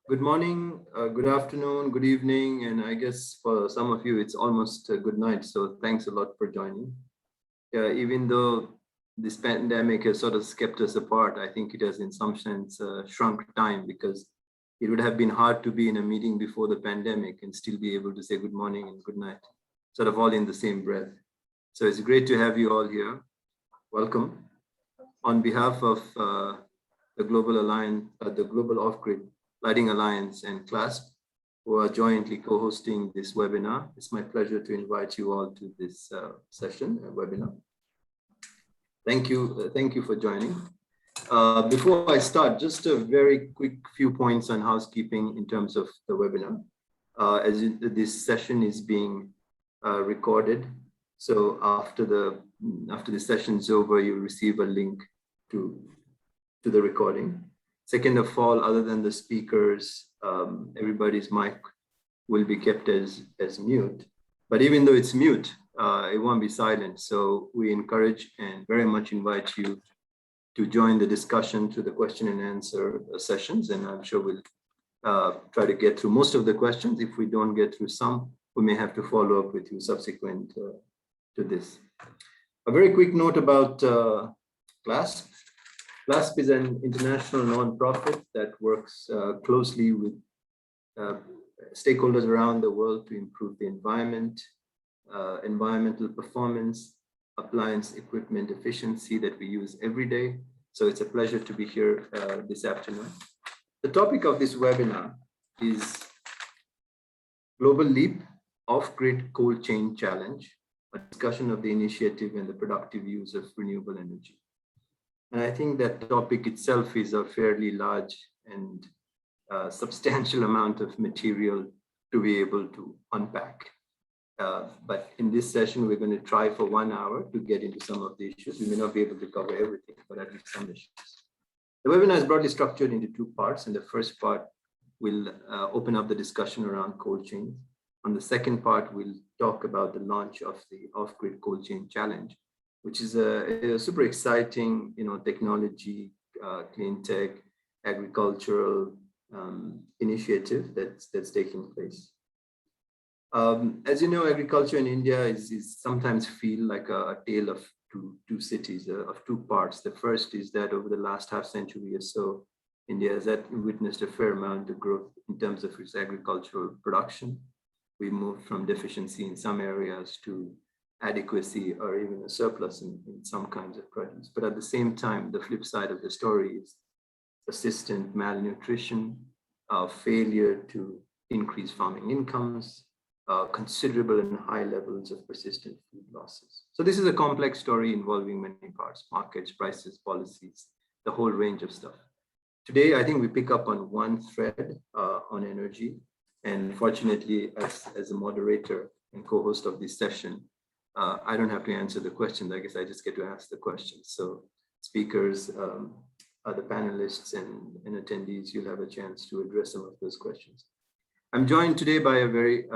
Good morning, good afternoon, good evening, and I guess for some of you, it's almost a good night. So thanks a lot for joining. Even though this pandemic has sort of kept us apart, I think it has in some sense shrunk time, because it would have been hard to be in a meeting before the pandemic and still be able to say good morning and good night, sort of all in the same breath. So it's great to have you all here. Welcome. On behalf of the Global Alliance, the Global Off-Grid Lighting Alliance and CLASP, who are jointly co-hosting this webinar, it's my pleasure to invite you all to this webinar. Thank you for joining. Before I start, just a very quick few points on housekeeping in terms of the webinar. This session is being recorded, so after the session is over, you'll receive a link to the recording. Second of all, other than the speakers, everybody's mic will be kept as mute. But even though it's mute, it won't be silent. So we encourage and very much invite you to join the discussion through the question and answer sessions. And I'm sure we'll try to get through most of the questions. If we don't get through some, we may have to follow up with you subsequent to this. A very quick note about CLASP. CLASP is an international nonprofit that works closely with stakeholders around the world to improve the environment, environmental performance, appliance equipment efficiency that we use every day. So it's a pleasure to be here this afternoon. The topic of this webinar is Global LEAP Off-Grid Cold Chain Challenge, a discussion of the initiative and the productive use of renewable energy. And I think that topic itself is a fairly large and substantial amount of material to be able to unpack. But in this session, we're going to try for 1 hour to get into some of the issues. We may not be able to cover everything, but at least some issues. The webinar is broadly structured into two parts. And the first part will open up the discussion around cold chains. On the second part, we'll talk about the launch of the Off-Grid Cold Chain Challenge, which is a super exciting, technology, clean tech, agricultural initiative that's taking place. As you know, agriculture in India is sometimes feel like a tale of two cities, of two parts. The first is that over the last half century or so, India has witnessed a fair amount of growth in terms of its agricultural production. We moved from deficiency in some areas to adequacy or even a surplus in some kinds of produce. But at the same time, the flip side of the story is persistent malnutrition, failure to increase farming incomes, considerable and high levels of persistent food losses. So this is a complex story involving many parts: markets, prices, policies, the whole range of stuff. Today, I think we pick up on one thread on energy. And fortunately, as a moderator and co-host of this session, I don't have to answer the questions. I guess I just get to ask the questions. So speakers, other panelists and attendees, you'll have a chance to address some of those questions. I'm joined today by a very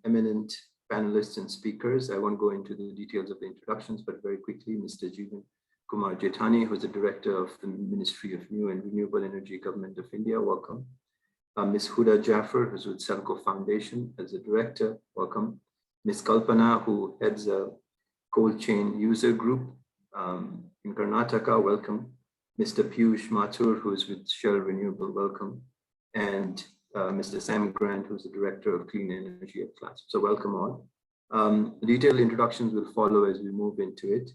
eminent panelists and speakers. I won't go into the details of the introductions, but very quickly, Mr. Jeevan Kumar Jethani, who's the Director of the Ministry of New and Renewable Energy, Government of India, welcome. Ms. Huda Jaffer, who's with SELCO Foundation as a Director, welcome. Ms. Kalpana, who heads a cold chain user group in Karnataka, welcome. Mr. Piyush Mathur, who is with Shell Renewable, welcome. And Mr. Sam Grant, who's the Director of Clean Energy at CLASP. So welcome all. Detailed introductions will follow as we move into it.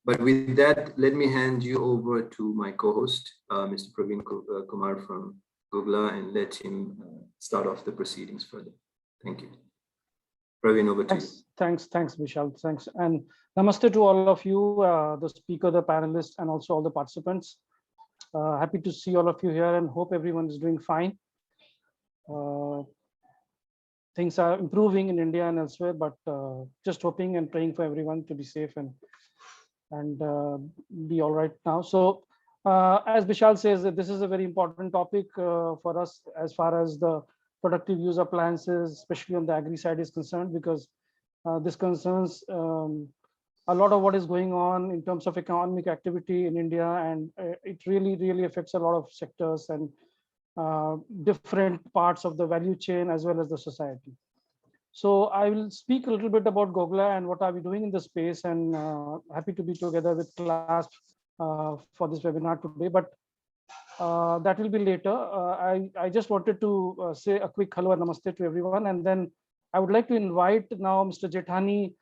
But with that, let me hand you over to my co-host, Mr. Praviin Kumar from GOGLA, and let him start off the proceedings further. Thank you. Praviin, over to you. Thanks, Bishal. Thanks. And namaste to all of you, the speaker, the panelists, and also all the participants. Happy to see all of you here and hope everyone is doing fine. Things are improving in India and elsewhere, but just hoping and praying for everyone to be safe and be all right now. So as Bishal says, this is a very important topic for us as far as the productive use of appliances, especially on the agri side, is concerned, because this concerns a lot of what is going on in terms of economic activity in India, and it really affects a lot of sectors and different parts of the value chain as well as the society. So I will speak a little bit about GOGLA and what are we doing in the space, and happy to be together with CLASP for this webinar today, but that will be later. I just wanted to say a quick hello and namaste to everyone, and then I would like to invite now Mr. Jethani,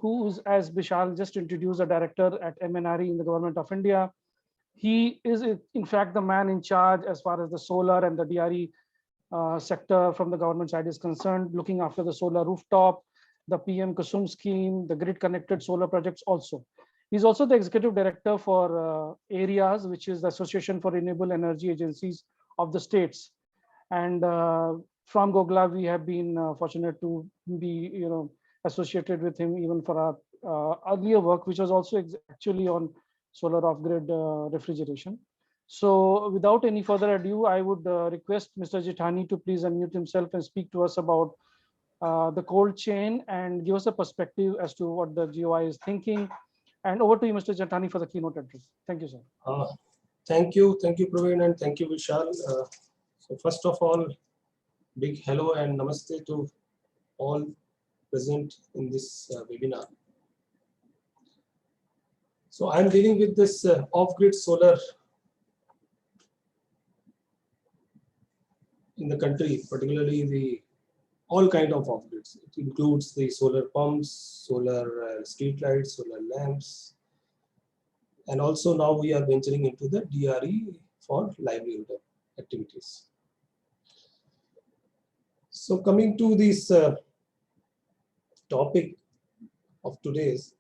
who's, as Bishal just introduced, a director at MNRE in the Government of India. He is in fact the man in charge as far as the solar and the DRE sector from the government side is concerned, looking after the solar rooftop, the PM Kusum scheme, the grid connected solar projects also. He's also the executive director for AREAs, which is the Association for Renewable Energy Agencies of the states. And from GOGLA, we have been fortunate to be, associated with him even for our earlier work, which was also actually on solar off-grid refrigeration. So without any further ado, I would request Mr. Jethani to please unmute himself and speak to us about the cold chain and give us a perspective as to what the GOI is thinking. And over to you, Mr. Jethani, for the keynote address. Thank you, sir. Thank you, Praviin, and thank you, Vishal. So first of all, big hello and namaste to all present in this webinar. So I'm dealing with this off-grid solar in the country, particularly the all kind of off-grids. It includes the solar pumps, solar street lights, solar lamps, and also now we are venturing into the DRE for livelihood activities. So coming to this topic of today's,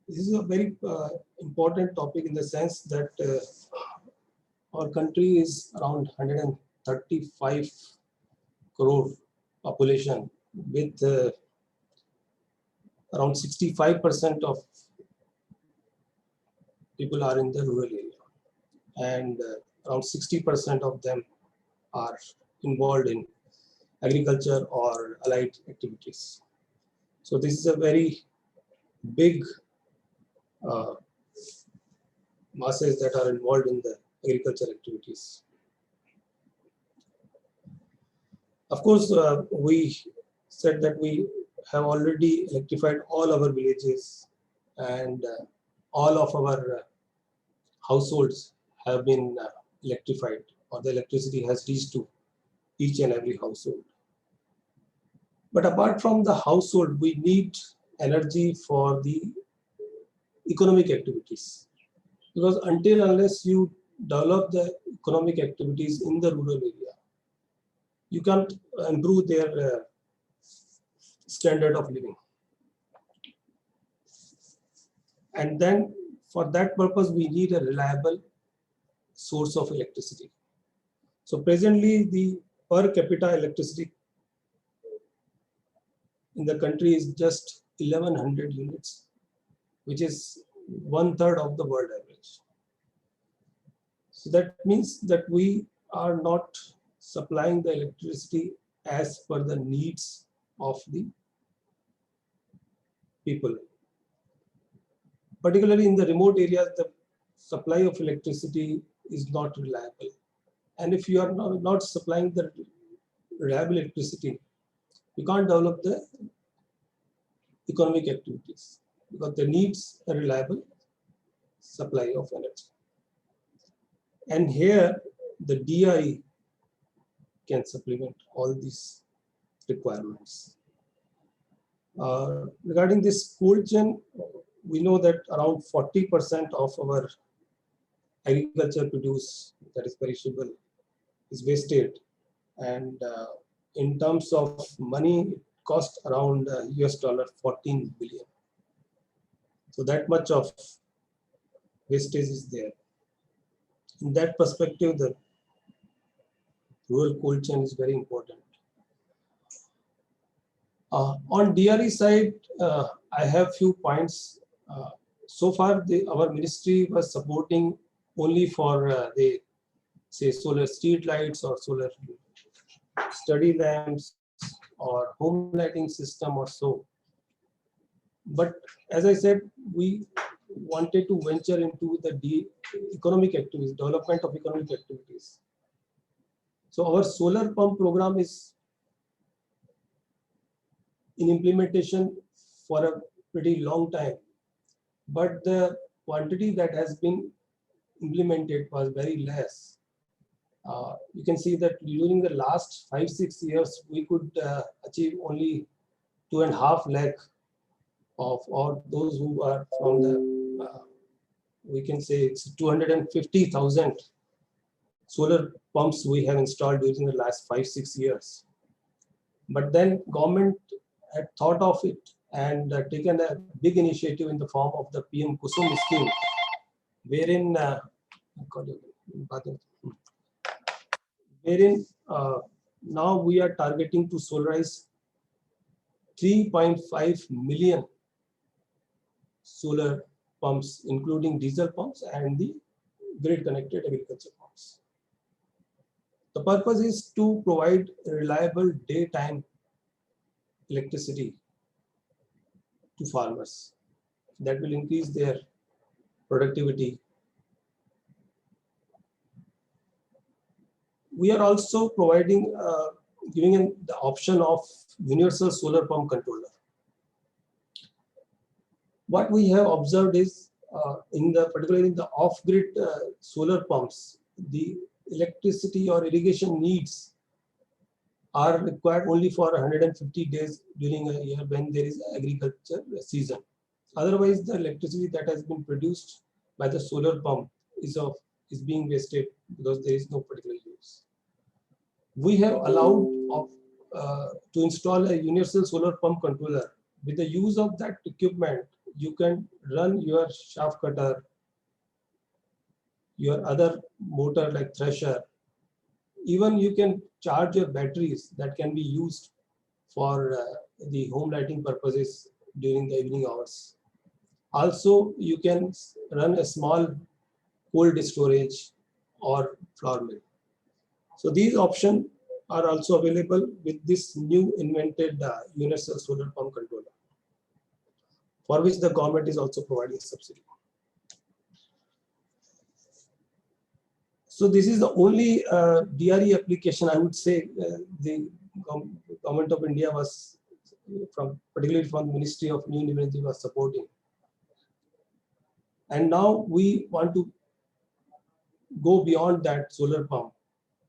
this is a very important topic in the sense that our country is around 135 crore population with around 65% of people are in the rural area, and around 60% of them are involved in agriculture or allied activities. So this is a very big masses that are involved in the agriculture activities. Of course, we said that we have already electrified all our villages, and all of our households have been electrified, or the electricity has reached to each and every household. But apart from the household, we need energy for the economic activities, because unless you develop the economic activities in the rural area, you can't improve their standard of living. And then for that purpose, we need a reliable source of electricity. So presently, the per capita electricity in the country is just 1100 units, which is 1/3 of the world average. So that means that we are not supplying the electricity as per the needs of the people. Particularly in the remote areas, the supply of electricity is not reliable. And if you are not supplying the reliable electricity, you can't develop the economic activities, because there needs a reliable supply of energy. And here the DRE can supplement all these requirements. Regarding this cold chain, we know that around 40% of our agriculture produce that is perishable is wasted, and in terms of money, it costs around $14 billion. So that much of wastage is there. In that perspective, the rural cold chain is very important. On DRE side, I have few points. So far, our ministry was supporting only for the say solar street lights or solar study lamps or home lighting system or so. But as I said, we wanted to venture into the economic activities, development of economic activities. So our solar pump program is in implementation for a pretty long time, but the quantity that has been implemented was very less. You can see that during the last 5-6 years, we could achieve only 2.5 lakh of all those who are from the, we can say it's 250,000 solar pumps we have installed during the last 5-6 years. But then government had thought of it and taken a big initiative in the form of the PM Kusum scheme, wherein now we are targeting to solarize 3.5 million solar pumps, including diesel pumps and the grid connected agriculture pumps. The purpose is to provide reliable daytime electricity to farmers that will increase their productivity. We are also providing, giving the option of universal solar pump controller. What we have observed is, particularly in the off-grid solar pumps, the electricity or irrigation needs are required only for 150 days during a year when there is agriculture season. Otherwise, the electricity that has been produced by the solar pump is being wasted because there is no particular use. We have allowed to install a universal solar pump controller. With the use of that equipment, you can run your shaft cutter, your other motor like thresher. Even you can charge your batteries that can be used for the home lighting purposes during the evening hours. Also, you can run a small cold storage or flour mill. So these options are also available with this new invented universal solar pump controller, for which the government is also providing subsidy. So this is the only DRE application I would say the government of India was, particularly from the Ministry of New Energy, was supporting. And now we want to go beyond that solar pump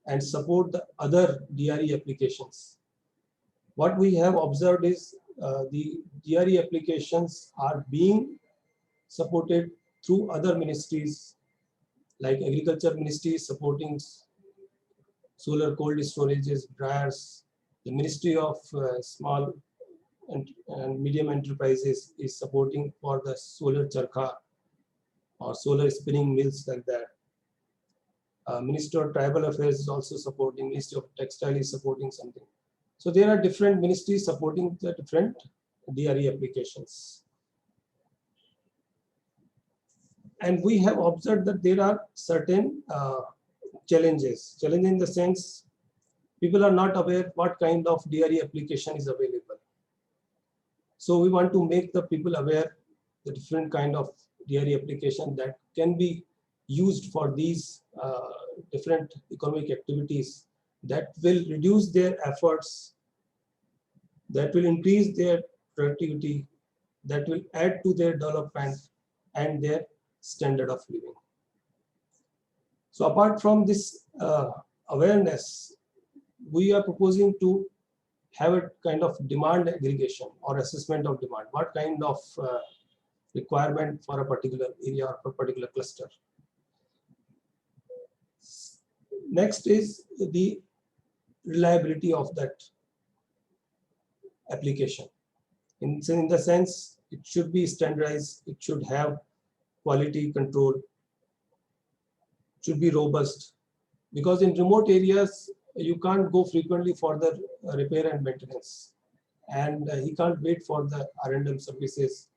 and support the other DRE applications. What we have observed is the DRE applications are being supported through other ministries, like Agriculture Ministry supporting solar cold storages, dryers. The Ministry of Small and Medium Enterprises is supporting for the solar charkha or solar spinning mills like that. Ministry of Tribal Affairs is also supporting, Ministry of Textile is supporting something. So there are different ministries supporting the different DRE applications. And we have observed that there are certain challenges. Challenge in the sense, people are not aware what kind of DRE application is available. So we want to make the people aware the different kind of DRE application that can be used for these different economic activities that will reduce their efforts, that will increase their productivity, that will add to their development and their standard of living. So apart from this awareness, we are proposing to have a kind of demand aggregation or assessment of demand. What kind of requirement for a particular area or for a particular cluster. Next is the reliability of that application. In the sense, it should be standardized, it should have quality control, it should be robust. Because in remote areas, you can't go frequently for the repair and maintenance. And he can't wait for the R&M services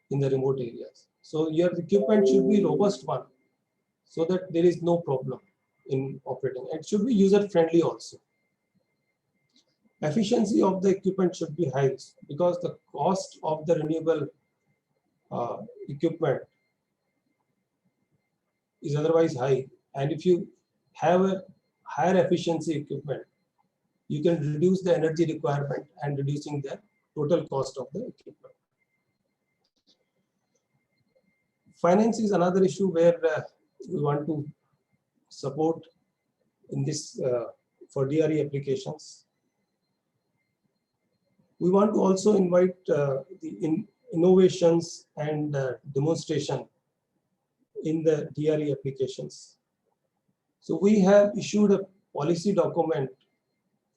in the remote areas. So your equipment should be robust one, so that there is no problem in operating. It should be user friendly also. Efficiency of the equipment should be high, because the cost of the renewable equipment is otherwise high. And if you have a higher efficiency equipment, you can reduce the energy requirement and reducing the total cost of the equipment. Finance is another issue where we want to support in this for DRE applications. We want to also invite the innovations and demonstration in the DRE applications. So we have issued a policy document.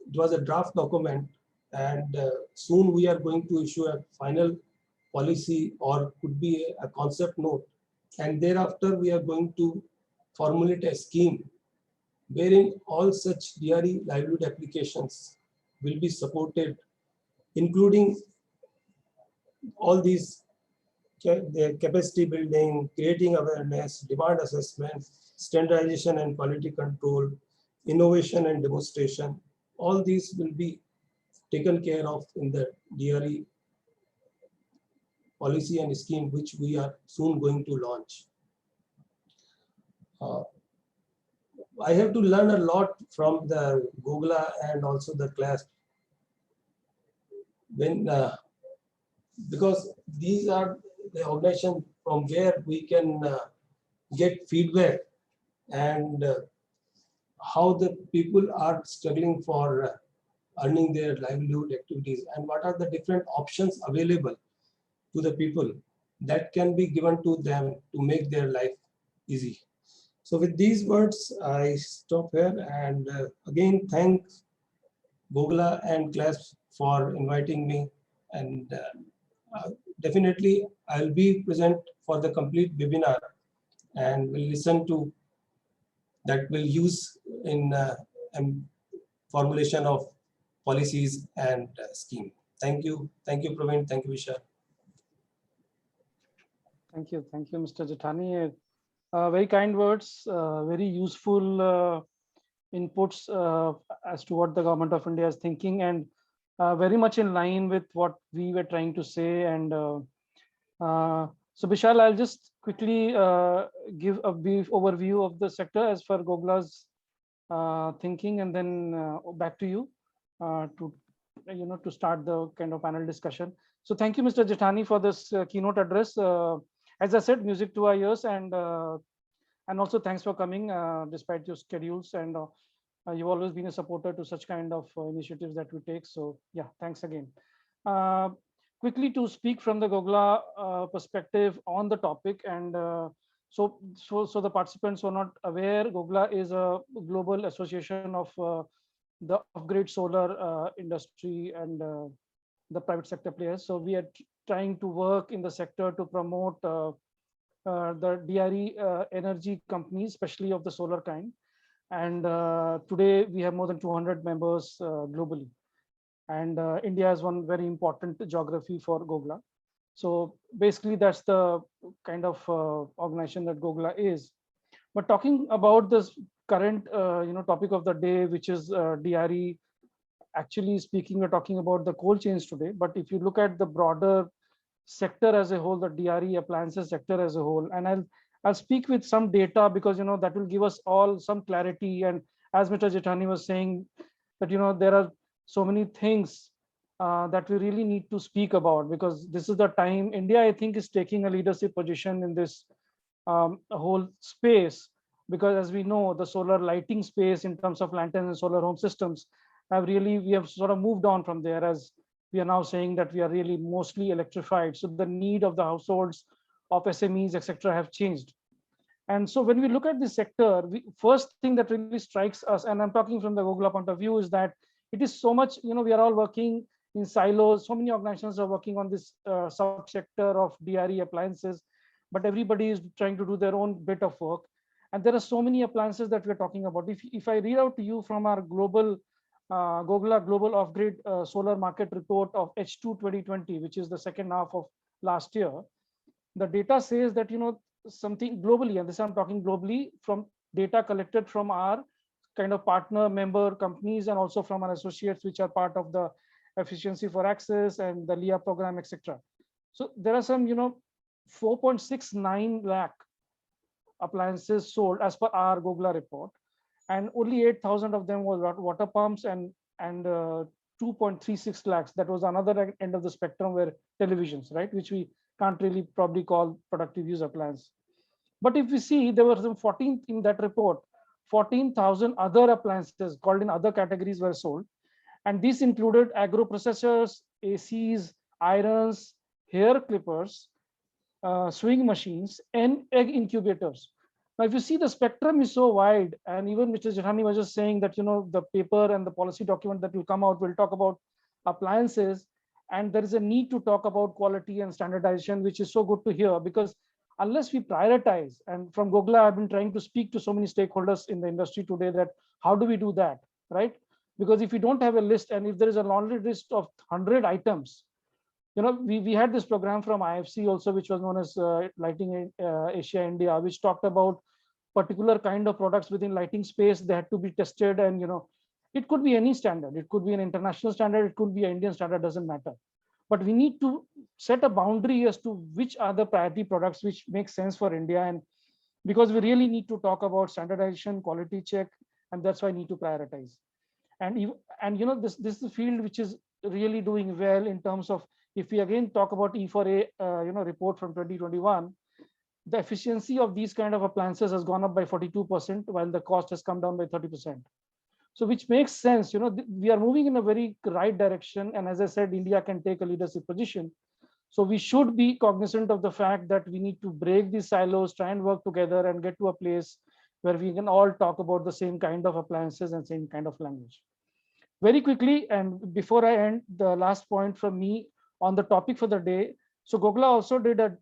It was a draft document, and soon we are going to issue a final policy, or could be a concept note. And thereafter, we are going to formulate a scheme wherein all such DRE livelihood applications will be supported, including all these the capacity building, creating awareness, demand assessment, standardization and quality control, innovation and demonstration. All these will be taken care of in the DRE policy and scheme, which we are soon going to launch. I have to learn a lot from the GOGLA and also the CLASP, because these are the organization from where we can get feedback and how the people are struggling for earning their livelihood activities, and what are the different options available to the people that can be given to them to make their life easy. So with these words, I stop here, and again thank GOGLA and CLASP for inviting me, and definitely I'll be present for the complete webinar and will listen to that will use in formulation of policies and scheme. Thank you, Praviin. Thank you, Bishal. Thank you, Mr. Jethani. Very kind words, very useful inputs as to what the government of India is thinking, and very much in line with what we were trying to say. And so Bishal, I'll just quickly give a brief overview of the sector as per GOGLA's thinking, and then back to you to start the kind of panel discussion. So thank you, Mr. Jethani, for this keynote address. As I said, music to our ears, and also thanks for coming despite your schedules, and you've always been a supporter to such kind of initiatives that we take. So yeah, thanks again. Quickly to speak from the GOGLA perspective on the topic, and so the participants who are not aware, GOGLA is a global association of the off-grid solar industry and the private sector players. So we are trying to work in the sector to promote the DRE energy companies, especially of the solar kind. And today we have more than 200 members globally. And India is one very important geography for GOGLA. So basically that's the kind of organization that GOGLA is. But talking about this current topic of the day, which is DRE, actually speaking, we're talking about the cold chains today. But if you look at the broader sector as a whole, the DRE appliances sector as a whole, and I'll speak with some data, because that will give us all some clarity. And as Mr. Jethani was saying, that there are so many things that we really need to speak about, because this is the time India, I think, is taking a leadership position in this whole space, because as we know, the solar lighting space in terms of lanterns and solar home systems we have sort of moved on from there, as we are now saying that we are really mostly electrified. So the need of the households, of SMEs, etc., have changed. And so when we look at this sector, first thing that really strikes us, and I'm talking from the GOGLA point of view, is that it is so much, we are all working in silos. So many organizations are working on this subsector of DRE appliances, but everybody is trying to do their own bit of work. And there are so many appliances that we're talking about. If I read out to you from our global GOGLA Global Off-Grid Solar Market Report of H2 2020, which is the second half of last year, the data says that, something globally, and this I'm talking globally from data collected from our kind of partner member companies, and also from our associates, which are part of the Efficiency for Access and the LEAP program, etc. So there are some, 4.69 lakh appliances sold as per our GOGLA report, and only 8,000 of them was water pumps and 2.36 lakhs. That was another end of the spectrum where televisions, right, which we can't really probably call productive use appliance. But if we see, there were some 14 in that report, 14,000 other appliances called in other categories were sold. And these included agro processors, ACs, irons, hair clippers, sewing machines, and egg incubators. Now, if you see, the spectrum is so wide, and even Mr. Jethani was just saying that, the paper and the policy document that will come out will talk about appliances, and there is a need to talk about quality and standardization, which is so good to hear, because unless we prioritize, and from GOGLA, I've been trying to speak to so many stakeholders in the industry today that how do we do that, right? Because if we don't have a list, and if there is a laundry list of 100 items, we had this program from IFC also, which was known as Lighting Asia India, which talked about particular kind of products within lighting space. They had to be tested, and it could be any standard. It could be an international standard. It could be an Indian standard. Doesn't matter. But we need to set a boundary as to which are the priority products which make sense for India, and because we really need to talk about standardization, quality check, and that's why I need to prioritize. And this is a field which is really doing well in terms of, if we again talk about E4A report from 2021, the efficiency of these kind of appliances has gone up by 42%, while the cost has come down by 30%. So which makes sense. We are moving in a very right direction, and as I said, India can take a leadership position. So we should be cognizant of the fact that we need to break these silos, try and work together, and get to a place where we can all talk about the same kind of appliances and same kind of language. Very quickly, and before I end, the last point from me on the topic for the day. So GOGLA also did a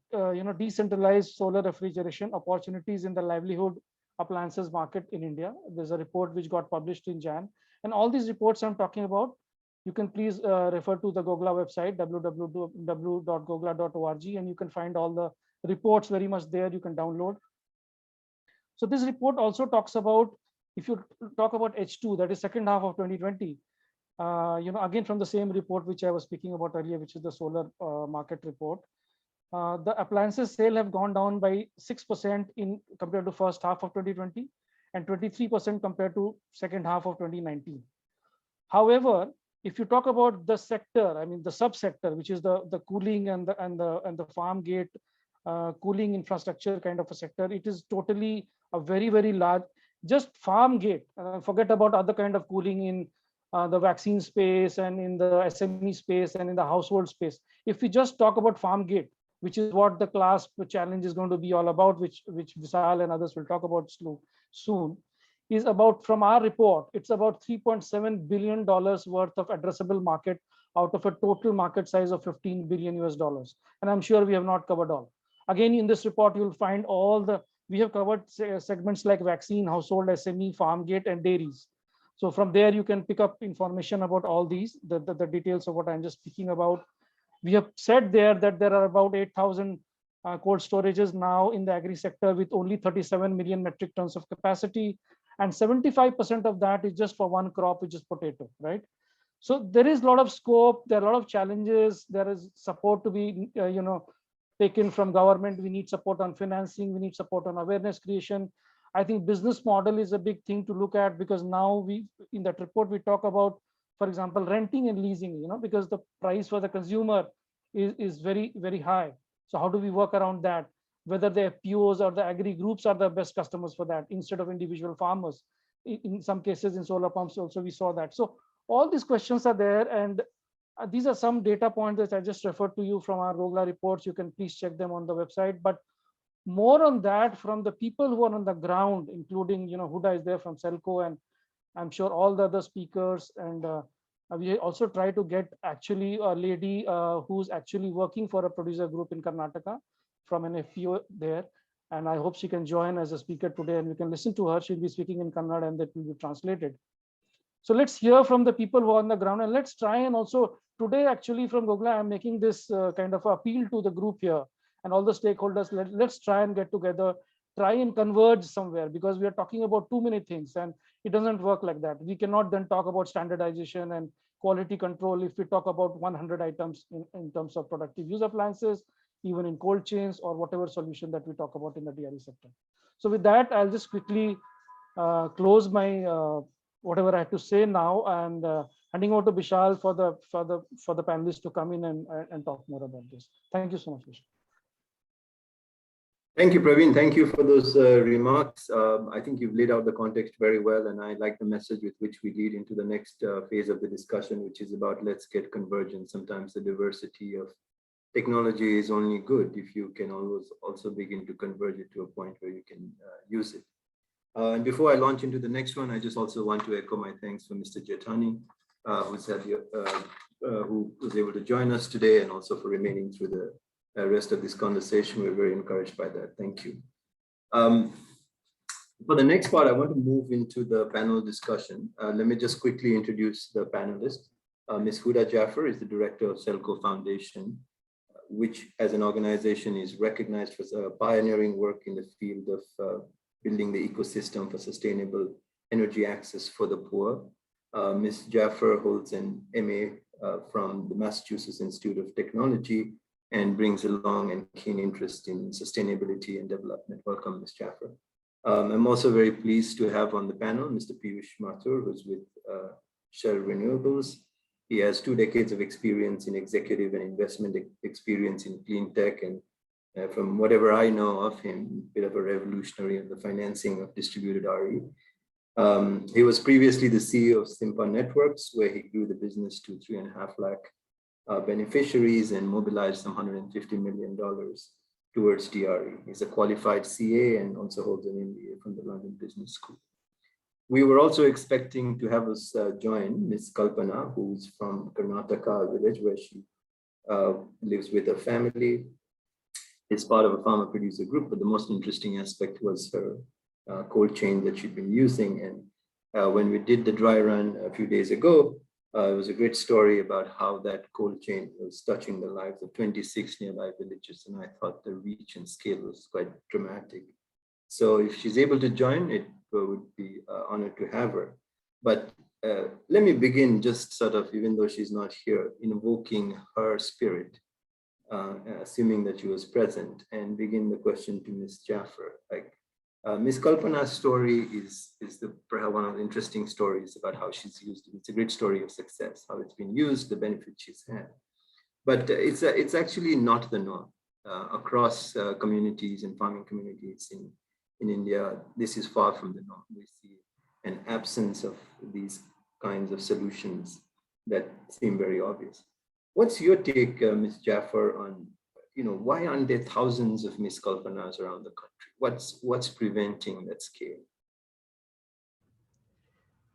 decentralized solar refrigeration opportunities in the livelihood appliances market in India. There's a report which got published in Jan, and all these reports I'm talking about, you can please refer to the GOGLA website, www.gogla.org, and you can find all the reports very much there. You can download. So this report also talks about, if you talk about H2, that is second half of 2020, again from the same report which I was speaking about earlier, which is the solar market report, the appliances sale have gone down by 6% in compared to first half of 2020, and 23% compared to second half of 2019. However, if you talk about the sector, I mean the subsector, which is the cooling and the farm gate cooling infrastructure kind of a sector, it is totally a very, very large. Just farm gate, forget about other kind of cooling in the vaccine space and in the SME space and in the household space. If we just talk about farm gate, which is what the CLASP challenge is going to be all about, which Vishal and others will talk about soon, is about, from our report, it's about $3.7 billion worth of addressable market out of a total market size of $15 billion US. And I'm sure we have not covered all. Again, in this report, you'll find we have covered segments like vaccine, household, SME, farm gate, and dairies. So from there, you can pick up information about all these, the details of what I'm just speaking about. We have said there that there are about 8,000 cold storages now in the agri sector with only 37 million metric tons of capacity. And 75% of that is just for one crop, which is potato, right? So there is a lot of scope, there are a lot of challenges, there is support to be, taken from government. We need support on financing, we need support on awareness creation. I think business model is a big thing to look at, because now in that report, we talk about, for example, renting and leasing, because the price for the consumer is very, very high. So how do we work around that? Whether the FPOs or the agri groups are the best customers for that instead of individual farmers. In some cases in solar pumps also, we saw that. So all these questions are there, and these are some data points that I just referred to you from our GOGLA reports. You can please check them on the website. But more on that from the people who are on the ground, including, Huda is there from SELCO, and I'm sure all the other speakers. And we also try to get actually a lady who's actually working for a producer group in Karnataka from an FPO there. And I hope she can join as a speaker today, and we can listen to her. She'll be speaking in Kannada, and that will be translated. So let's hear from the people who are on the ground, and let's try and also today, actually from GOGLA, I'm making this kind of appeal to the group here and all the stakeholders. Let's try and get together, try and converge somewhere, because we are talking about too many things and it doesn't work like that. We cannot then talk about standardization and quality control if we talk about 100 items in terms of productive use appliances, even in cold chains or whatever solution that we talk about in the dairy sector. So with that, I'll just quickly close my whatever I had to say now, and handing over to Bishal for the panelists to come in and talk more about this. Thank you so much, Bishal. Thank you, Praveen. Thank you for those remarks. I think you've laid out the context very well, and I like the message with which we lead into the next phase of the discussion, which is about let's get convergence. Sometimes the diversity of technology is only good if you can always also begin to converge it to a point where you can use it. And before I launch into the next one, I just also want to echo my thanks for Mr. Jethani, who was able to join us today, and also for remaining through the rest of this conversation. We're very encouraged by that. Thank you. For the next part, I want to move into the panel discussion. Let me just quickly introduce the panelists. Ms. Huda Jaffer is the director of SELCO Foundation, which as an organization is recognized for pioneering work in the field of building the ecosystem for sustainable energy access for the poor. Ms. Jaffer holds an MA from the Massachusetts Institute of Technology and brings along a keen interest in sustainability and development. Welcome, Ms. Jaffer. I'm also very pleased to have on the panel Mr. Piyush Mathur, who's with Shell Renewables. He has 2 decades of experience in executive and investment experience in clean tech, and from whatever I know of him, a bit of a revolutionary in the financing of distributed RE. He was previously the CEO of Simpa Networks, where he grew the business to 3.5 lakh beneficiaries and mobilized some $150 million towards DRE. He's a qualified CA and also holds an MBA from the London Business School. We were also expecting to have us join Ms. Kalpana, who's from Karnataka village, where she lives with her family. Is part of a farmer producer group, but the most interesting aspect was her cold chain that she'd been using. And when we did the dry run a few days ago, it was a great story about how that cold chain was touching the lives of 26 nearby villages. And I thought the reach and scale was quite dramatic. So if she's able to join, it would be honored to have her. But let me begin just sort of, even though she's not here, invoking her spirit, assuming that she was present, and begin the question to Ms. Jaffer. Like, Ms. Kalpana's story is perhaps one of the interesting stories about how she's used it. It's a great story of success, how it's been used, the benefits she's had. But it's actually not the norm. Across communities and farming communities in India, this is far from the norm. We see an absence of these kinds of solutions that seem very obvious. What's your take, Ms. Jaffer, on, why aren't there thousands of Ms. Kalpanas around the country? What's preventing that scale?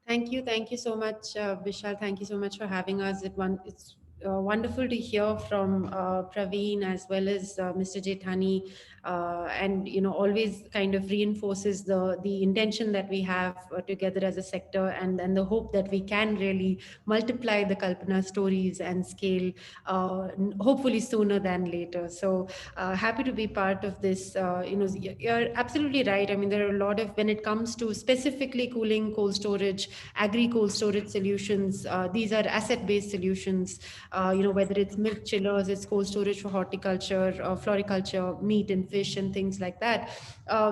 Thank you so much, Bishal. Thank you so much for having us. It's wonderful to hear from Praviin as well as Mr. Jethani, and always kind of reinforces the intention that we have together as a sector, and the hope that we can really multiply the Kalpana stories and scale, hopefully sooner than later. So happy to be part of this. You're absolutely right. I mean, there are a lot of, when it comes to specifically cooling, cold storage, agri cold storage solutions, these are asset-based solutions. Whether it's milk chillers, it's cold storage for horticulture, floriculture, meat and fish and things like that.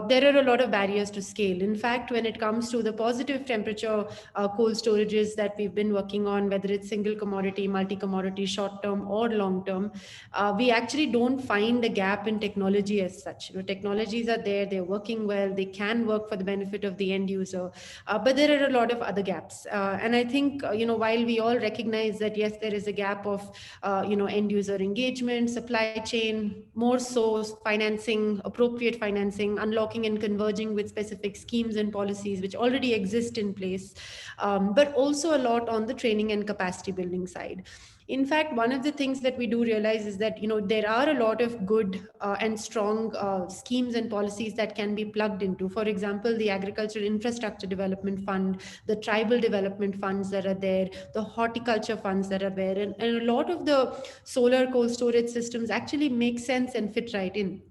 There are a lot of barriers to scale. In fact, when it comes to the positive temperature cold storages that we've been working on, whether it's single commodity, multi-commodity, short-term or long-term, we actually don't find a gap in technology as such. Technologies are there, they're working well, they can work for the benefit of the end user, but there are a lot of other gaps. And I think, while we all recognize that, yes, there is a gap of, end user engagement, supply chain, more so financing, appropriate financing, unlocking and converging with specific schemes and policies which already exist in place, but also a lot on the training and capacity building side. In fact, one of the things that we do realize is that, there are a lot of good and strong schemes and policies that can be plugged into. For example, the Agricultural Infrastructure Development Fund, the tribal development funds that are there, the horticulture funds that are there, and a lot of the solar cold storage systems actually make sense and fit right in.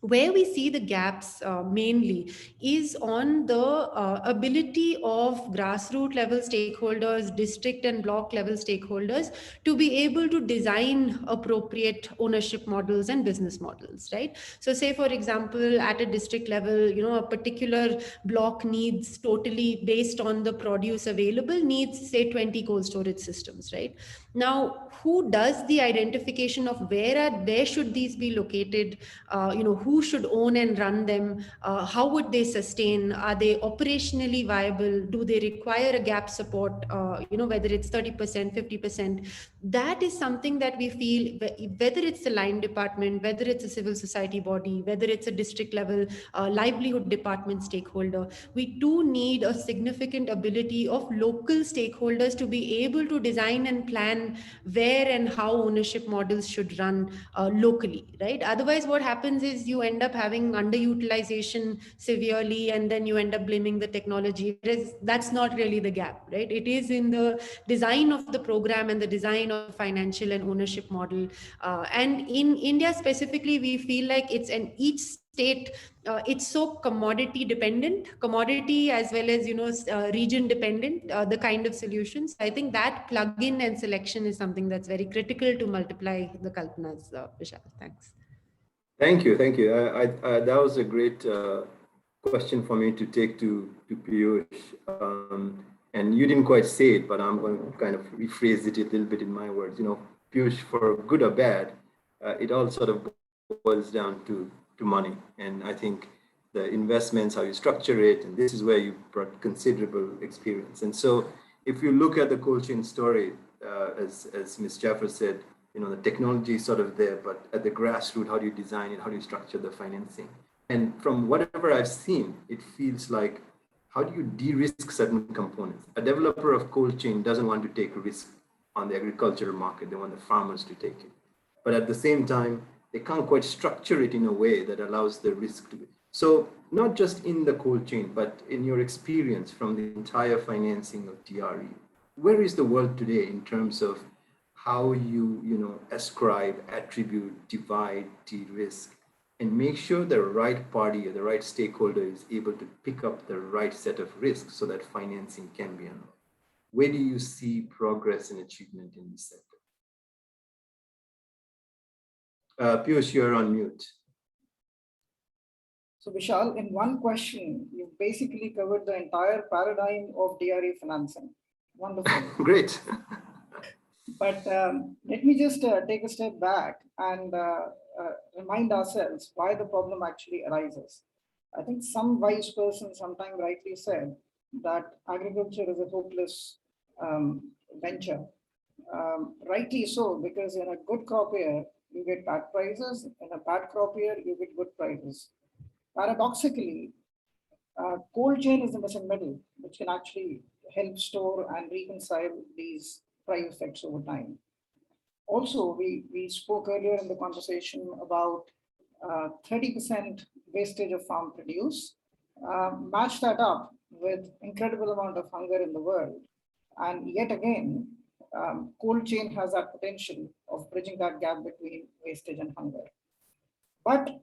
Where we see the gaps mainly is on the ability of grassroots level stakeholders, district and block level stakeholders to be able to design appropriate ownership models and business models, right? So say, for example, at a district level, a particular block needs, totally based on the produce available, needs say 20 cold storage systems, right? Now, who does the identification of where should these be located? Who should own and run them? How would they sustain? Are they operationally viable? Do they require a gap support? Whether it's 30%, 50%. That is something that we feel, whether it's the line department, whether it's a civil society body, whether it's a district level livelihood department stakeholder, we do need a significant ability of local stakeholders to be able to design and plan where and how ownership models should run locally, right? Otherwise, what happens is you end up having underutilization severely, and then you end up blaming the technology. That's not really the gap, right? It is in the design of the program and the design of the financial and ownership model. And in India specifically, we feel like it's an each state, it's so commodity as well as region dependent, the kind of solutions. I think that plug-in and selection is something that's very critical to multiply the Kalpanas. Vishal, thanks. Thank you. That was a great question for me to take to Piyush. And you didn't quite say it, but I'm going to kind of rephrase it a little bit in my words. Piyush, for good or bad, it all sort of boils down to money. And I think the investments, how you structure it, and this is where you brought considerable experience. And so if you look at the cold chain story, as Ms. Jaffer said, the technology is sort of there, but at the grassroots, how do you design it? How do you structure the financing? And from whatever I've seen, it feels like, how do you de-risk certain components? A developer of cold chain doesn't want to take a risk on the agricultural market. They want the farmers to take it. But at the same time, they can't quite structure it in a way that allows the risk to be. So not just in the cold chain, but in your experience from the entire financing of DRE, where is the world today in terms of how you ascribe, attribute, divide, de-risk, and make sure the right party or the right stakeholder is able to pick up the right set of risks so that financing can be unlocked? Where do you see progress and achievement in this sector? Piyush, you're on mute. So Vishal, in one question, you basically covered the entire paradigm of DRE financing. Wonderful. Great. But let me just take a step back and remind ourselves why the problem actually arises. I think some wise person sometime rightly said that agriculture is a hopeless venture. Rightly so, because in a good crop year, you get bad prices. In a bad crop year, you get good prices. Paradoxically, cold chain is the missing middle, which can actually help store and reconcile these price effects over time. Also, we spoke earlier in the conversation about 30% wastage of farm produce. Match that up with incredible amount of hunger in the world. And yet again, cold chain has that potential of bridging that gap between wastage and hunger. But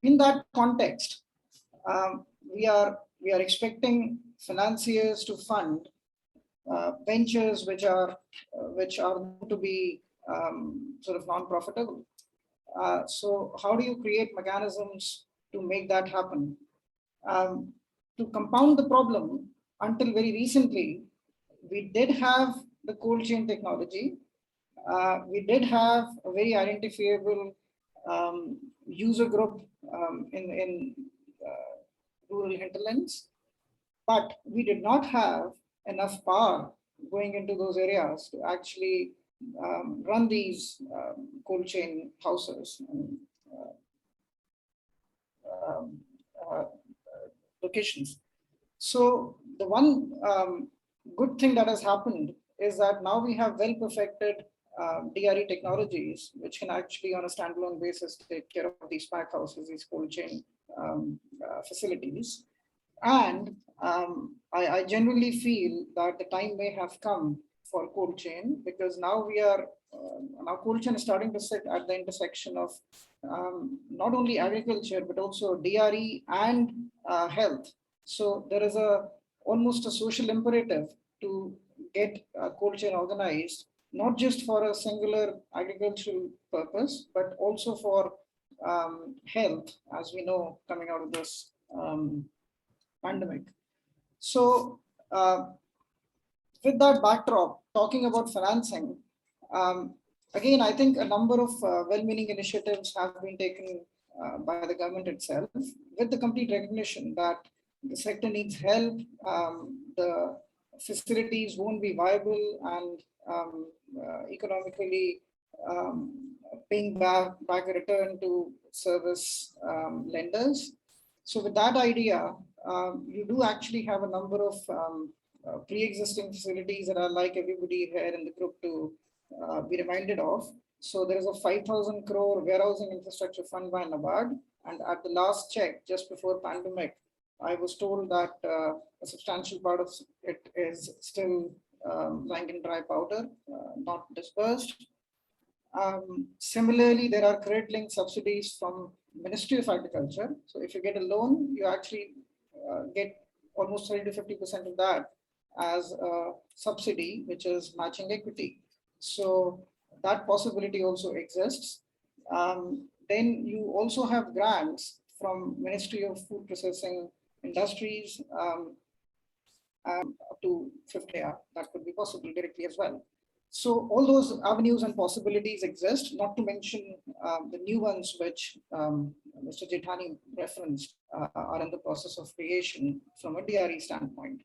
in that context, we are expecting financiers to fund ventures which are to be sort of non-profitable. So how do you create mechanisms to make that happen? To compound the problem, until very recently, we did have the cold chain technology. We did have a very identifiable user group in rural hinterlands, but we did not have enough power going into those areas to actually run these cold chain houses and locations. So the one good thing that has happened is that now we have well perfected DRE technologies, which can actually on a standalone basis take care of these pack houses, these cold chain facilities. And I genuinely feel that the time may have come for cold chain, because now we are now cold chain is starting to sit at the intersection of not only agriculture but also DRE and health. So there is almost a social imperative to get cold chain organized, not just for a singular agricultural purpose, but also for health, as we know, coming out of this pandemic. So with that backdrop, talking about financing, again, I think a number of well-meaning initiatives have been taken by the government itself, with the complete recognition that the sector needs help, the facilities won't be viable and economically paying back a return to service lenders. So with that idea, you do actually have a number of pre-existing facilities that are like everybody here in the group to be reminded of. So there is a 5,000 crore warehousing infrastructure fund by NABARD, and at the last check just before pandemic, I was told that a substantial part of it is still lying in dry powder, not dispersed. Similarly, there are credit-linked subsidies from Ministry of Agriculture. So if you get a loan, you actually get almost 30 to 50% of that as a subsidy, which is matching equity. So that possibility also exists. Then you also have grants from Ministry of Food Processing Industries up to 50, that could be possible directly as well. So all those avenues and possibilities exist, not to mention the new ones which Mr. Jethani referenced are in the process of creation from a DRE standpoint.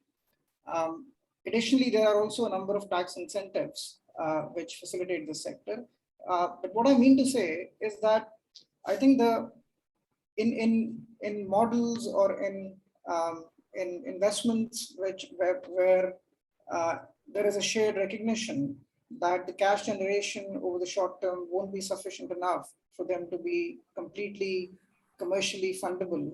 Additionally, there are also a number of tax incentives which facilitate this sector. But what I mean to say is that I think in models or in investments where there is a shared recognition that the cash generation over the short term won't be sufficient enough for them to be completely commercially fundable,